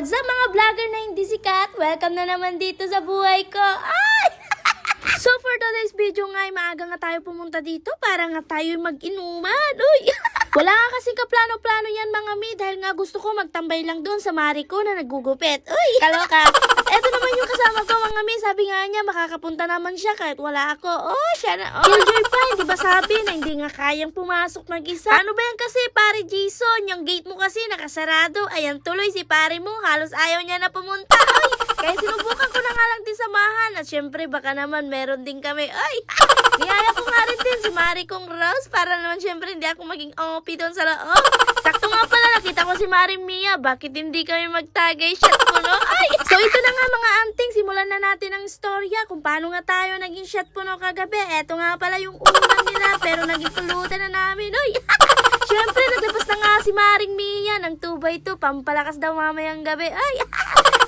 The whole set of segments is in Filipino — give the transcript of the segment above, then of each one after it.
What's up mga vlogger na hindi sikat? Welcome na naman dito sa buhay ko. Ay! So for today's video nga ay maaga nga tayo pumunta dito para nga tayo mag-inuman. Uy! Wala nga kasing kaplano-plano yan mga mi dahil nga gusto ko magtambay lang doon sa mari ko na nagugupit. Uy! Kaloka! At eto naman yung kasama ko mga mi. Sabi nga niya makakapunta naman siya kahit wala ako. Oh, siya na. Oh. Killjoy pa. Hindi ba sabi na hindi nga kayang pumasok mag-isa? Ano ba yan kasi pare Jason? Yung gate mo kasi nakasarado. Ayan tuloy si pare mo. Halos ayaw niya na pumunta. Uy! Kaya sinubukan ko na nga lang din samahan. At syempre baka naman meron din kami. Ay! Niyaya ko nga rin din si Mari kong Rose para naman syempre hindi ako maging OP doon sa loob. Sakto nga pala nakita ko si Mari Mia. Bakit hindi kami magtagay shot ko no? Ay! So ito na nga mga anting. Simulan na natin ang istorya kung paano nga tayo naging shot puno kagabi. Eto nga pala yung unang nila pero naging pulutan na namin. Uy! Syempre naglabas na nga si Maring Mia ng 2x2 pampalakas daw mamayang gabi. Ay!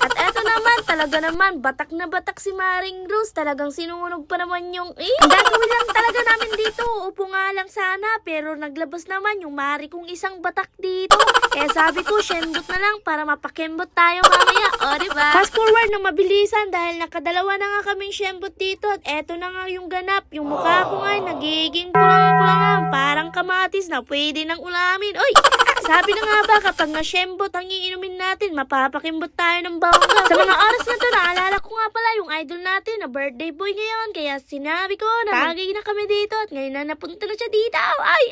At eto naman, talaga naman, batak na batak si Maring Rose. Talagang sinunog pa naman yung Ang gagawin lang talaga namin dito, upo nga lang sana. Pero naglabas naman yung Mari kong isang batak dito. Kaya sabi ko, syembot na lang para mapakembot tayo mamaya. O, diba? Fast forward na mabilisan dahil nakadalawa na nga kaming syembot dito. At eto na nga yung ganap. Yung mukha ko nga nagiging pulang-pulang parang kamatis na pwede nang ulamin. Oy! Sabi na nga ba, kapag nga syembot ang iinumin natin, mapapakimbot tayo ng bongga. Sa mga oras na to, naalala ko nga pala yung idol natin na birthday boy ngayon. Kaya sinabi ko na tagay na kami dito at ngayon na napunta na siya dito. Ay!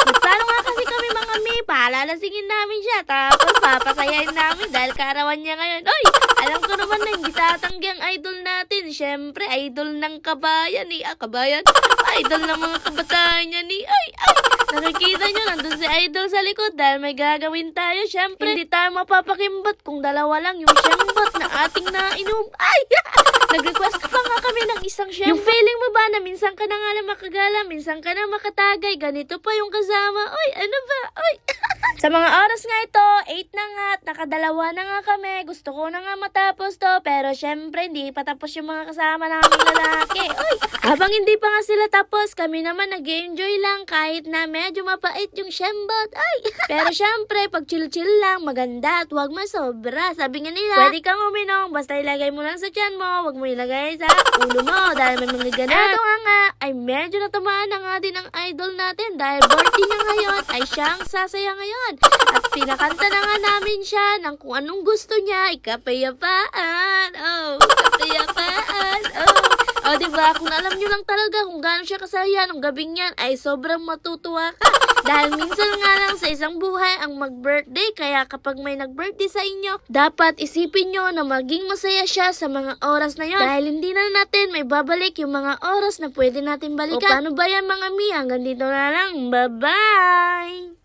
Nagplano nga kasi kami mga mi, palalasingin namin siya. Tapos papasayahin namin dahil kaarawan niya ngayon. Oy! Alam ko naman na hindi tatanggi ang idol natin. Siyempre, idol ng kabayan eh. Kabayan? Idol ng mga kabataan niya ni. Ay! Nakikita nyo, nandun si idol sa likod dahil may gagawin tayo. Siyempre, hindi tayo mapapakimbot kung dalawa lang yung syembot na ating nainom. Ay! Nag-request pa nga kami ng isang syembot. Yung feeling mo ba na minsan ka na nga lang makagala, minsan ka na makatagay, ganito pa yung kasama. Oy, ano ba? Oy! Sa mga oras nga ito, 8 na nga at nakadalawa na nga kami. Gusto ko na nga matapos to, pero syempre hindi pa tapos yung mga kasama namin lalaki. Oy! Habang hindi pa nga sila tapos, kami naman nag-enjoy lang kahit na medyo mapait yung syembot. Ay! Pero syempre, pag chill-chill lang, maganda at huwag masobra. Sabi nga nila, pwede kang uminom, basta ilagay mo lang sa tiyan mo, huwag mo ilagay sa ulo mo dahil may mga ganap. Eto nga, ay medyo natamaan na nga din ang idol natin dahil birthday niya ngayon ay siyang sasaya ngayon. At pinakanta na nga namin siya ng kung anong gusto niya, ikapayapaan. Oh, kapayapaan. Oh. O, diba? Kung alam nyo lang talaga kung gaano siya kasaya nung gabing yan, ay sobrang matutuwa ka. Dahil minsan nga lang sa isang buhay ang mag-birthday, kaya kapag may nag-birthday sa inyo, dapat isipin nyo na maging masaya siya sa mga oras na yon. Dahil hindi na natin may babalik yung mga oras na pwede natin balikan. O, paano ba yan mga mi? Hanggang dito na lang. Bye-bye!